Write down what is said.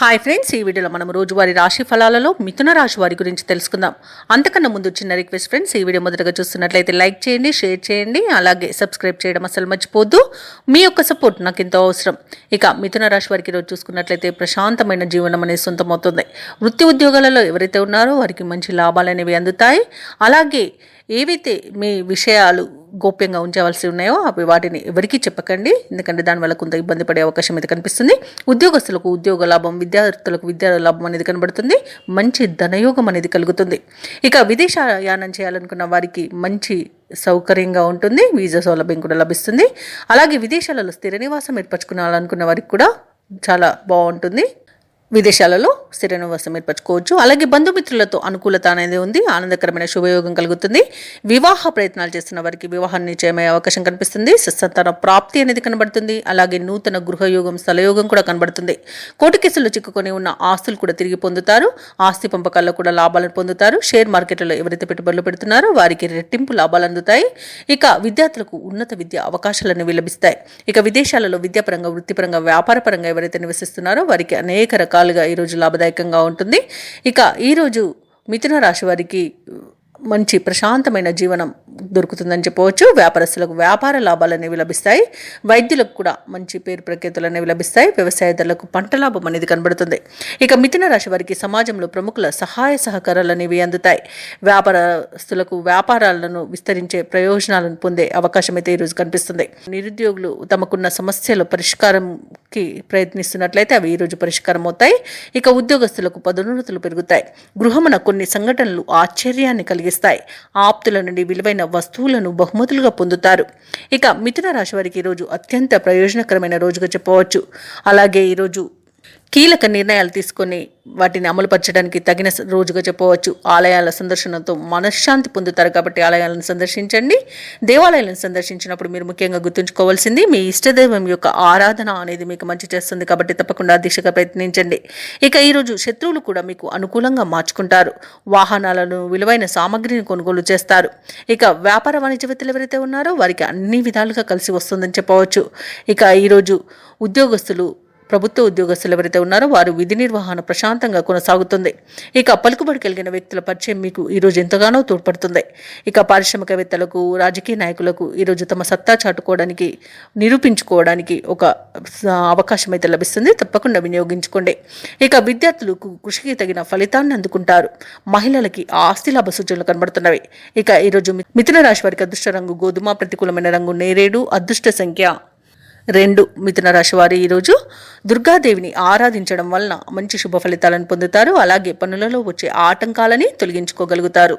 Hi friends, ఈ వీడియోలో మనం రోజువారీ రాశి ఫలాలలో మిథున రాశి వారి గురించి తెలుసుకుందాం. అంతకన్నా ముందు చిన్న రిక్వెస్ట్ ఫ్రెండ్స్, ఈ వీడియో మొదటగా చూస్తున్నట్లయితే లైక్ చేయండి, షేర్ చేయండి, అలాగే సబ్స్క్రైబ్ చేయడం అసలు మర్చిపోద్దు. మీ యొక్క సపోర్ట్ నాకు ఎంతో అవసరం. ఇక మిథున రాశి వారికి ఈరోజు చూసుకున్నట్లయితే ప్రశాంతమైన జీవనం అనేది సొంతమవుతుంది. వృత్తి ఉద్యోగాలలో ఎవరైతే ఉన్నారో వారికి మంచి లాభాలు అనేవి అందుతాయి. అలాగే ఏవైతే మీ విషయాలు గోప్యంగా ఉంచవలసి ఉన్నాయో అవి వాటిని ఎవరికీ చెప్పకండి, ఎందుకంటే దానివల్ల కొంత ఇబ్బంది పడే అవకాశం అయితే కనిపిస్తుంది. ఉద్యోగస్తులకు ఉద్యోగ లాభం, విద్యార్థులకు విద్యా లాభం అనేది కనబడుతుంది. మంచి ధనయోగం అనేది కలుగుతుంది. ఇక విదేశయానం చేయాలనుకున్న వారికి మంచి సౌకర్యంగా ఉంటుంది. వీసా సౌలభ్యం కూడా లభిస్తుంది. అలాగే విదేశాలలో స్థిర నివాసం ఏర్పరచుకోవాలనుకున్న వారికి కూడా చాలా బాగుంటుంది. విదేశాలలో స్థిర నివాసం ఏర్పరచుకోవచ్చు. అలాగే బంధుమిత్రులతో అనుకూలత అనేది ఉంది. ఆనందకరమైన శుభయోగం కలుగుతుంది. వివాహ ప్రయత్నాలు చేస్తున్న వారికి వివాహం నిశ్చయమయ్యే అవకాశం కనిపిస్తుంది. సత్సంతాన ప్రాప్తి అనేది కనబడుతుంది. అలాగే నూతన గృహయోగం, స్థలయోగం కూడా కనబడుతుంది. కోర్టు కేసుల్లో చిక్కుకొని ఉన్న ఆస్తులు కూడా తిరిగి పొందుతారు. ఆస్తి పంపకాల్లో కూడా లాభాలను పొందుతారు. షేర్ మార్కెట్లలో ఎవరైతే పెట్టుబడులు పెడుతున్నారో వారికి రెట్టింపు లాభాలు అందుతాయి. ఇక విద్యార్థులకు ఉన్నత విద్య అవకాశాలను లభిస్తాయి. ఇక విదేశాలలో విద్యాపరంగా, వృత్తిపరంగా, వ్యాపారపరంగా ఎవరైతే నివసిస్తున్నారో వారికి అనేక రకాలుగా ఈరోజు లాభదాయకంగా ఉంటుంది. ఇక ఈరోజు మిథున రాశి వారికి మంచి ప్రశాంతమైన జీవనం దొరుకుతుందని చెప్పవచ్చు. వ్యాపారస్తులకు వ్యాపార లాభాలు అనేవి లభిస్తాయి. వైద్యులకు కూడా మంచి పేరు ప్రఖ్యాతులు అనేవి లభిస్తాయి. వ్యవసాయదారులకు పంట లాభం అనేది కనబడుతుంది. ఇక మిథున రాశి వారికి సమాజంలో ప్రముఖుల సహాయ సహకారాలు అనేవి అందుతాయి. వ్యాపారస్తులకు వ్యాపారాలను విస్తరించే ప్రయోజనాలను పొందే అవకాశం అయితే ఈరోజు కనిపిస్తుంది. నిరుద్యోగులు తమకున్న సమస్యల పరిష్కారంకి ప్రయత్నిస్తున్నట్లయితే అవి ఈరోజు పరిష్కారం అవుతాయి. ఇక ఉద్యోగస్తులకు పదోన్నతులు పెరుగుతాయి. గృహమున కొన్ని సంఘటనలు ఆశ్చర్యాన్ని కలిగిస్తాయి. ఆప్తుల నుండి విలువైన వస్తువులను బహుమతులుగా పొందుతారు. ఇక మిథున రాశి వారికి ఈరోజు అత్యంత ప్రయోజనకరమైన రోజుగా చెప్పవచ్చు. అలాగే ఈరోజు కీలక నిర్ణయాలు తీసుకొని వాటిని అమలుపరచడానికి తగిన రోజుగా చెప్పవచ్చు. ఆలయాల సందర్శనతో మనశ్శాంతి పొందుతారు కాబట్టి ఆలయాలను సందర్శించండి. దేవాలయాలను సందర్శించినప్పుడు మీరు ముఖ్యంగా గుర్తుంచుకోవాల్సింది మీ ఇష్టదైవం యొక్క ఆరాధన అనేది మీకు మంచి చేస్తుంది కాబట్టి తప్పకుండా దిశగా ప్రయత్నించండి. ఇక ఈరోజు శత్రువులు కూడా మీకు అనుకూలంగా మార్చుకుంటారు. వాహనాలను, విలువైన సామగ్రిని కొనుగోలు చేస్తారు. ఇక వ్యాపార వాణిజ్యవేత్తలు ఎవరైతే ఉన్నారో వారికి అన్ని విధాలుగా కలిసి వస్తుందని చెప్పవచ్చు. ఇక ఈరోజు ఉద్యోగస్తులు, ప్రభుత్వ ఉద్యోగస్తులు ఎవరైతే ఉన్నారో వారు విధి నిర్వహణ ప్రశాంతంగా కొనసాగుతుంది. ఇక పలుకుబడి కలిగిన వ్యక్తుల పరిచయం మీకు ఈరోజు ఎంతగానో తోడ్పడుతుంది. ఇక పారిశ్రామికవేత్తలకు, రాజకీయ నాయకులకు ఈరోజు తమ సత్తా చాటుకోవడానికి, నిరూపించుకోవడానికి ఒక అవకాశం అయితే లభిస్తుంది. తప్పకుండా వినియోగించుకోండి. ఇక విద్యార్థులకు కృషికి తగిన ఫలితాన్ని అందుకుంటారు. మహిళలకి ఆస్తి లాభ సూచనలు కనబడుతున్నవి. ఇక ఈరోజు మిథున రాశి వారికి అదృష్ట రంగు గోధుమ, ప్రతికూలమైన రంగు నేరేడు, అదృష్ట సంఖ్య 2. మిథున రాశి వారు ఈరోజు దుర్గాదేవిని ఆరాధించడం వలన మంచి శుభ ఫలితాలను పొందుతారు. అలాగే పనులలో వచ్చే ఆటంకాలని తొలగించుకోగలుగుతారు.